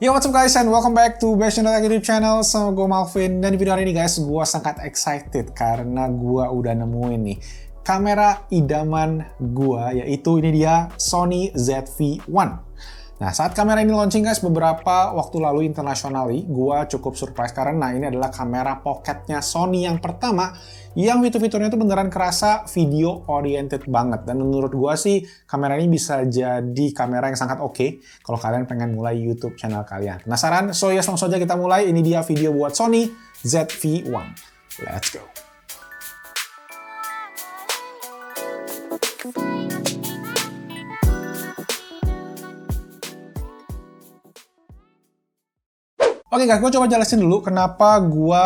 Yo, what's up guys, and welcome back to Passion YouTube channel. Sama gue Malvin. Dan di video hari ini guys, gue sangat excited karena gue udah nemuin nih kamera idaman gue, yaitu ini dia Sony ZV-1. Nah, saat kamera ini launching guys, beberapa waktu lalu internationally, gue cukup surprise karena ini adalah kamera pocketnya Sony yang pertama yang fitur-fiturnya itu beneran kerasa video oriented banget. Dan menurut gue sih, kamera ini bisa jadi kamera yang sangat oke kalau kalian pengen mulai YouTube channel kalian. Penasaran? So ya, langsung saja kita mulai. Ini dia video buat Sony ZV-1. Let's go! Oke guys, gue coba jelasin dulu kenapa gue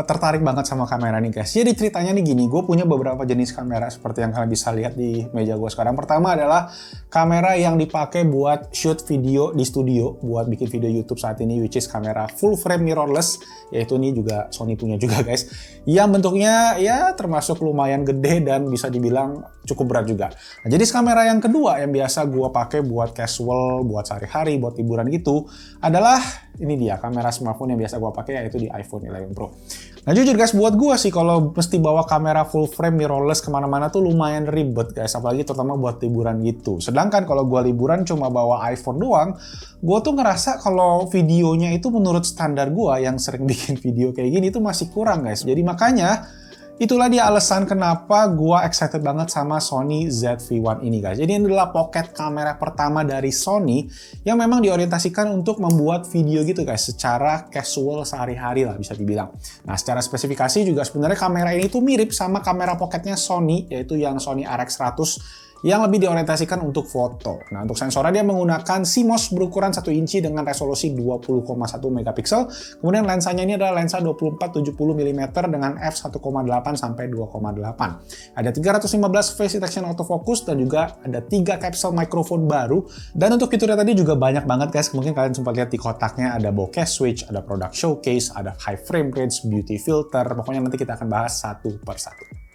tertarik banget sama kamera ini guys. Jadi ceritanya nih gini, gue punya beberapa jenis kamera seperti yang kalian bisa lihat di meja gue sekarang. Pertama adalah kamera yang dipakai buat shoot video di studio, buat bikin video YouTube saat ini, which is kamera full frame mirrorless, yaitu ini juga Sony punya juga guys. Yang bentuknya ya termasuk lumayan gede dan bisa dibilang cukup berat juga. Nah, jadi kamera yang kedua yang biasa gue pakai buat casual, buat sehari-hari, buat liburan gitu, adalah ini dia kamera smartphone yang biasa gue pakai, yaitu di iPhone 11 Pro. Nah jujur guys, buat gue sih kalau mesti bawa kamera full frame mirrorless kemana-mana tuh lumayan ribet guys, apalagi terutama buat liburan gitu. Sedangkan kalau gue liburan cuma bawa iPhone doang, gue tuh ngerasa kalau videonya itu menurut standar gue yang sering bikin video kayak gini tuh masih kurang guys. Jadi makanya itulah dia alasan kenapa gue excited banget sama Sony ZV-1 ini guys. Jadi ini adalah pocket kamera pertama dari Sony yang memang diorientasikan untuk membuat video gitu guys, secara casual sehari-hari lah bisa dibilang. Nah secara spesifikasi juga sebenarnya kamera ini tuh mirip sama kamera pocketnya Sony, yaitu yang Sony RX100 yang lebih diorientasikan untuk foto. Nah, untuk sensornya dia menggunakan CMOS berukuran 1 inci dengan resolusi 20,1 megapiksel. Kemudian lensanya ini adalah lensa 24-70 mm dengan f1,8 sampai 2,8. Ada 315 face detection autofocus dan juga ada 3 capsule microphone baru. Dan untuk fiturnya tadi juga banyak banget guys. Mungkin kalian sempat lihat di kotaknya ada bokeh switch, ada product showcase, ada high frame rates, beauty filter. Pokoknya nanti kita akan bahas satu per satu.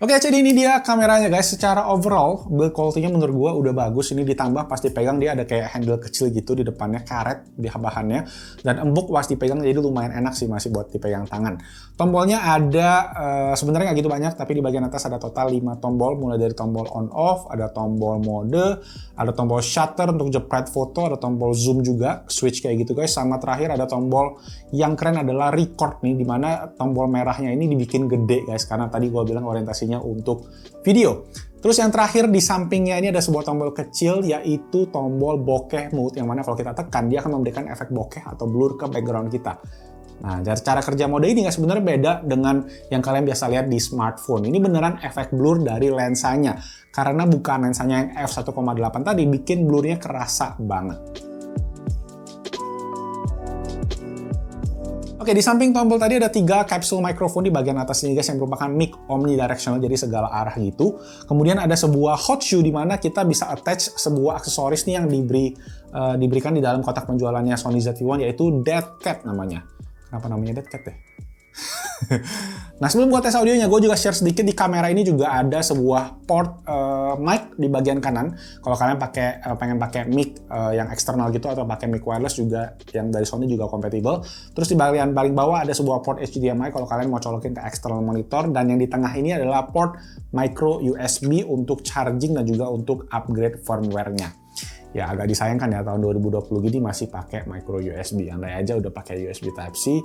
Oke, jadi ini dia kameranya guys. Secara overall, build quality-nya menurut gua udah bagus. Ini ditambah pas dipegang dia ada kayak handle kecil gitu di depannya, karet di bahannya. Dan empuk pas dipegang, jadi lumayan enak sih masih buat dipegang tangan. Tombolnya ada, sebenarnya nggak gitu banyak, tapi di bagian atas ada total 5 tombol. Mulai dari tombol on off, ada tombol mode, ada tombol shutter untuk jepret foto, ada tombol zoom juga, switch kayak gitu guys. Sama terakhir ada tombol yang keren adalah record nih, dimana tombol merahnya ini dibikin gede guys. Karena tadi gua bilang orientasinya untuk video. Terus yang terakhir di sampingnya ini ada sebuah tombol kecil, yaitu tombol bokeh mode, yang mana kalau kita tekan dia akan memberikan efek bokeh atau blur ke background kita. Nah, cara kerja mode ini nggak sebenarnya beda dengan yang kalian biasa lihat di smartphone. Ini beneran efek blur dari lensanya, karena bukan lensanya yang f1,8 tadi bikin blurnya kerasa banget. Oke, di samping tombol tadi ada 3 capsule microphone di bagian atas ini guys, yang merupakan mic omnidirectional, jadi segala arah gitu. Kemudian ada sebuah hot shoe di mana kita bisa attach sebuah aksesoris nih yang diberikan di dalam kotak penjualannya Sony ZV-1, yaitu Dead Cat namanya. Kenapa namanya Dead Cat ya? Nah, sebelum gua tes audionya, gue juga share sedikit di kamera ini juga ada sebuah port mic di bagian kanan. Kalau kalian pengen pakai mic yang eksternal gitu atau pakai mic wireless juga yang dari Sony juga kompatibel. Terus di bagian paling bawah ada sebuah port HDMI kalau kalian mau colokin ke external monitor, dan yang di tengah ini adalah port micro USB untuk charging dan juga untuk upgrade firmware-nya. Ya agak disayangkan ya tahun 2020 gini masih pakai micro USB. Andai aja udah pakai USB Type-C.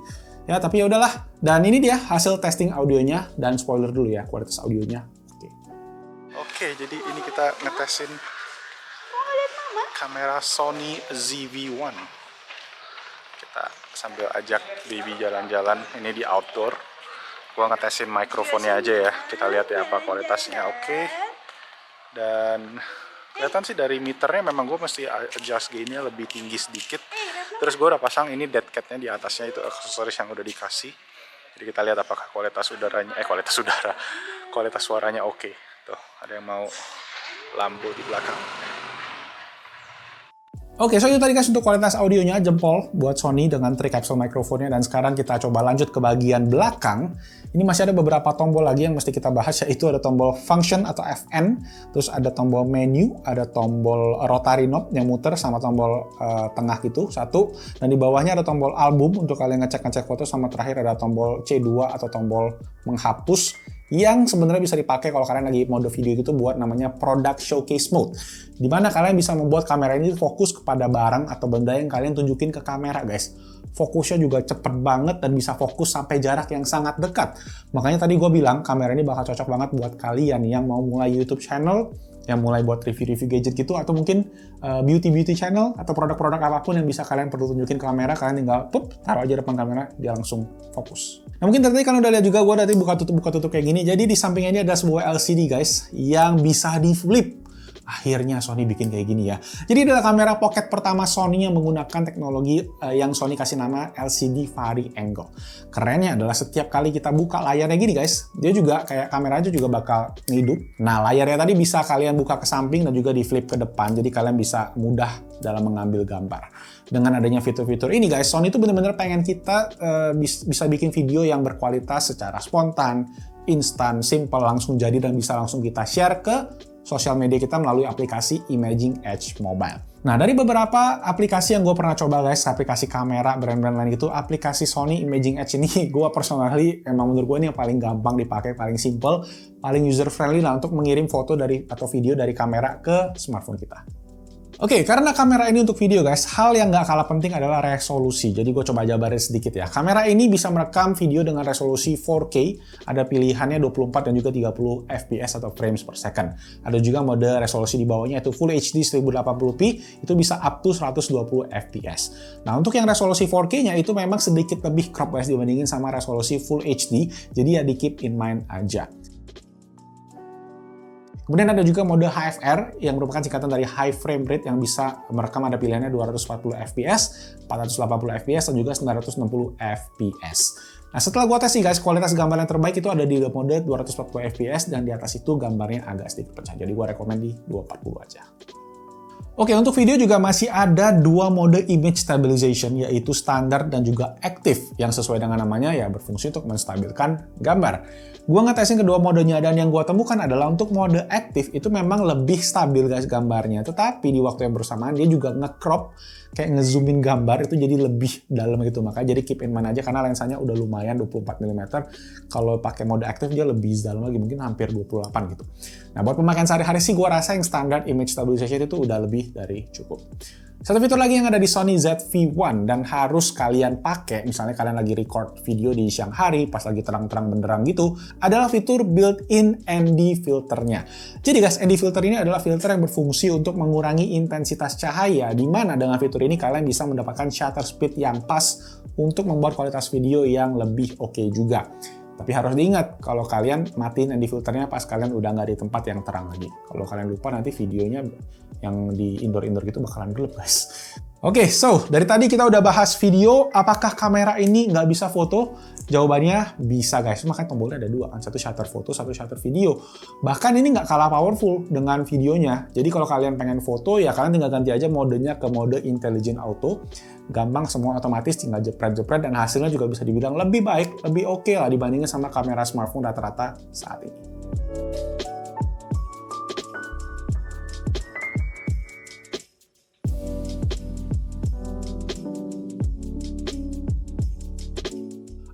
Ya, tapi ya udahlah. Dan ini dia hasil testing audionya, dan spoiler dulu ya kualitas audionya. Oke, jadi ini kita ngetesin kamera Sony ZV-1. Kita sambil ajak baby jalan-jalan. Ini di outdoor. Gua ngetesin mikrofonnya aja ya. Kita lihat ya apa kualitasnya. Oke. Dan kelihatan sih dari meternya memang gue mesti adjust gain-nya lebih tinggi sedikit. Terus gue udah pasang ini dead cat-nya di atasnya, itu aksesoris yang udah dikasih. Jadi kita lihat apakah kualitas suaranya oke. Tuh, ada yang mau lampu di belakang. Oke, so itu tadi guys untuk kualitas audionya, jempol buat Sony dengan tri-capsule microphone-nya. Dan sekarang kita coba lanjut ke bagian belakang. Ini masih ada beberapa tombol lagi yang mesti kita bahas, yaitu ada tombol function atau FN, terus ada tombol menu, ada tombol rotary knob yang muter, sama tombol tengah gitu, satu. Dan di bawahnya ada tombol album untuk kalian ngecek-ngecek foto, sama terakhir ada tombol C2 atau tombol menghapus, yang sebenarnya bisa dipakai kalau kalian lagi mode video gitu buat namanya product showcase mode. Dimana kalian bisa membuat kamera ini fokus kepada barang atau benda yang kalian tunjukin ke kamera guys. Fokusnya juga cepet banget dan bisa fokus sampai jarak yang sangat dekat. Makanya tadi gue bilang kamera ini bakal cocok banget buat kalian yang mau mulai YouTube channel, yang mulai buat review-review gadget gitu, atau mungkin beauty channel, atau produk-produk apapun yang bisa kalian perlu tunjukin ke kamera, kalian tinggal taruh aja depan kamera, dia langsung fokus. Nah mungkin tadi kalian udah lihat juga, gue tadi buka tutup kayak gini. Jadi di sampingnya ini ada sebuah LCD guys, yang bisa di flip. Akhirnya Sony bikin kayak gini ya. Jadi adalah kamera pocket pertama Sony yang menggunakan teknologi yang Sony kasih nama LCD Vari Angle. Kerennya adalah setiap kali kita buka layarnya gini guys, dia juga kayak kameranya juga bakal ngidup. Nah layarnya tadi bisa kalian buka ke samping dan juga di flip ke depan, jadi kalian bisa mudah dalam mengambil gambar. Dengan adanya fitur-fitur ini guys, Sony itu benar-benar pengen kita bisa bikin video yang berkualitas secara spontan, instan, simple, langsung jadi dan bisa langsung kita share ke sosial media kita melalui aplikasi Imaging Edge Mobile. Nah, dari beberapa aplikasi yang gue pernah coba guys, aplikasi kamera, brand-brand lain gitu, aplikasi Sony Imaging Edge ini gue personally, emang menurut gue ini yang paling gampang dipakai, paling simple, paling user-friendly lah untuk mengirim foto atau video dari kamera ke smartphone kita. Oke, karena kamera ini untuk video guys, hal yang nggak kalah penting adalah resolusi. Jadi gue coba jabarin sedikit ya. Kamera ini bisa merekam video dengan resolusi 4K, ada pilihannya 24 dan juga 30 fps atau frames per second. Ada juga mode resolusi di bawahnya yaitu Full HD 1080p, itu bisa up to 120 fps. Nah, untuk yang resolusi 4K-nya itu memang sedikit lebih crop guys dibandingin sama resolusi Full HD, jadi ya di keep in mind aja. Kemudian ada juga mode HFR yang merupakan singkatan dari High Frame Rate yang bisa merekam, ada pilihannya 240 fps, 480 fps, dan juga 960 fps. Nah setelah gua tes sih guys, kualitas gambar yang terbaik itu ada di mode 240 fps dan di atas itu gambarnya agak sedikit pecah. Jadi gua rekomen di 240 aja. Oke, untuk video juga masih ada dua mode image stabilization, yaitu standar dan juga aktif, yang sesuai dengan namanya ya berfungsi untuk menstabilkan gambar. Gua ngetesin kedua modenya dan yang gua temukan adalah untuk mode aktif itu memang lebih stabil guys gambarnya, tetapi di waktu yang bersamaan dia juga nge-crop, kayak nge-zoomin gambar itu jadi lebih dalam gitu. Makanya jadi keep in mind aja karena lensanya udah lumayan 24 mm. Kalau pakai mode aktif dia lebih dalam lagi, mungkin hampir 28 gitu. Nah, buat pemakaian sehari-hari sih gua rasa yang standar image stabilization itu udah lebih dari cukup. Satu fitur lagi yang ada di Sony ZV-1 dan harus kalian pakai, misalnya kalian lagi record video di siang hari, pas lagi terang-terang benderang gitu, adalah fitur built-in ND filternya. Jadi guys, ND filter ini adalah filter yang berfungsi untuk mengurangi intensitas cahaya, di mana dengan fitur ini kalian bisa mendapatkan shutter speed yang pas untuk membuat kualitas video yang lebih oke juga. Tapi harus diingat, kalau kalian matiin ND filternya pas kalian udah nggak di tempat yang terang lagi. Kalau kalian lupa nanti videonya yang di indoor-indoor gitu bakalan gelap guys. Oke, so dari tadi kita udah bahas video, apakah kamera ini nggak bisa foto? Jawabannya bisa guys, makanya tombolnya ada dua kan, satu shutter foto, satu shutter video. Bahkan ini nggak kalah powerful dengan videonya. Jadi kalau kalian pengen foto ya kalian tinggal ganti aja modenya ke mode intelligent auto. Gampang, semua otomatis, tinggal jepret-jepret dan hasilnya juga bisa dibilang lebih baik, lebih oke lah dibandingin sama kamera smartphone rata-rata saat ini.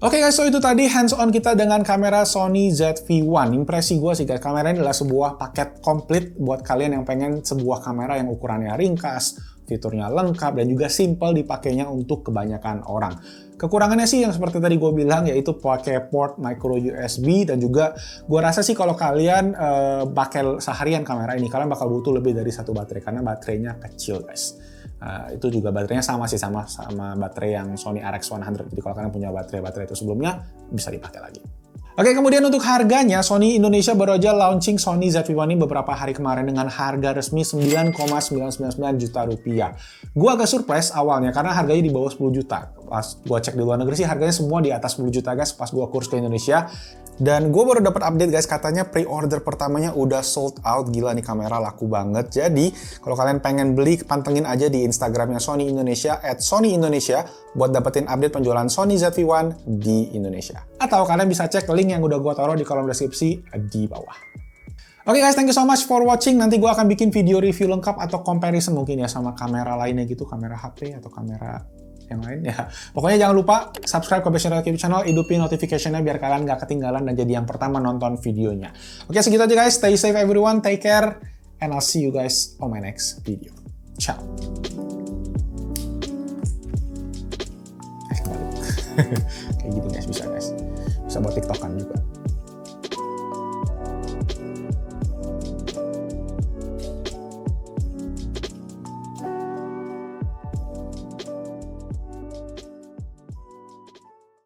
Oke guys, so itu tadi hands-on kita dengan kamera Sony ZV-1. Impresi gue sih guys, kamera ini adalah sebuah paket komplit buat kalian yang pengen sebuah kamera yang ukurannya ringkas, fiturnya lengkap, dan juga simple dipakainya untuk kebanyakan orang. Kekurangannya sih yang seperti tadi gue bilang, yaitu pakai port micro USB, dan juga gue rasa sih kalau kalian pakai seharian kamera ini, kalian bakal butuh lebih dari satu baterai, karena baterainya kecil guys. Itu juga baterainya sama baterai yang Sony RX100. Jadi kalau kalian punya baterai itu sebelumnya, bisa dipakai lagi. Oke, kemudian untuk harganya, Sony Indonesia baru aja launching Sony ZV-1 ini beberapa hari kemarin dengan harga resmi 9,999 juta rupiah. Gua agak surprise awalnya karena harganya di bawah 10 juta. Pas gua cek di luar negeri sih harganya semua di atas 10 juta guys pas gua kurs ke Indonesia. Dan gue baru dapat update guys, katanya pre-order pertamanya udah sold out. Gila nih kamera laku banget. Jadi kalau kalian pengen beli, pantengin aja di Instagramnya Sony Indonesia @SonyIndonesia buat dapetin update penjualan Sony ZV-1 di Indonesia. Atau kalian bisa cek link yang udah gue taruh di kolom deskripsi di bawah. Oke guys, thank you so much for watching. Nanti gue akan bikin video review lengkap atau comparison mungkin ya sama kamera lainnya gitu, kamera HP atau kamera yang lain ya. Pokoknya jangan lupa subscribe ke Best YouTube Channel, hidupin notification-nya biar kalian gak ketinggalan dan jadi yang pertama nonton videonya. Oke, segitu aja guys. Stay safe everyone, take care, and I'll see you guys on my next video. Ciao. Kayak gitu guys, bisa guys. Bisa buat TikTokan juga.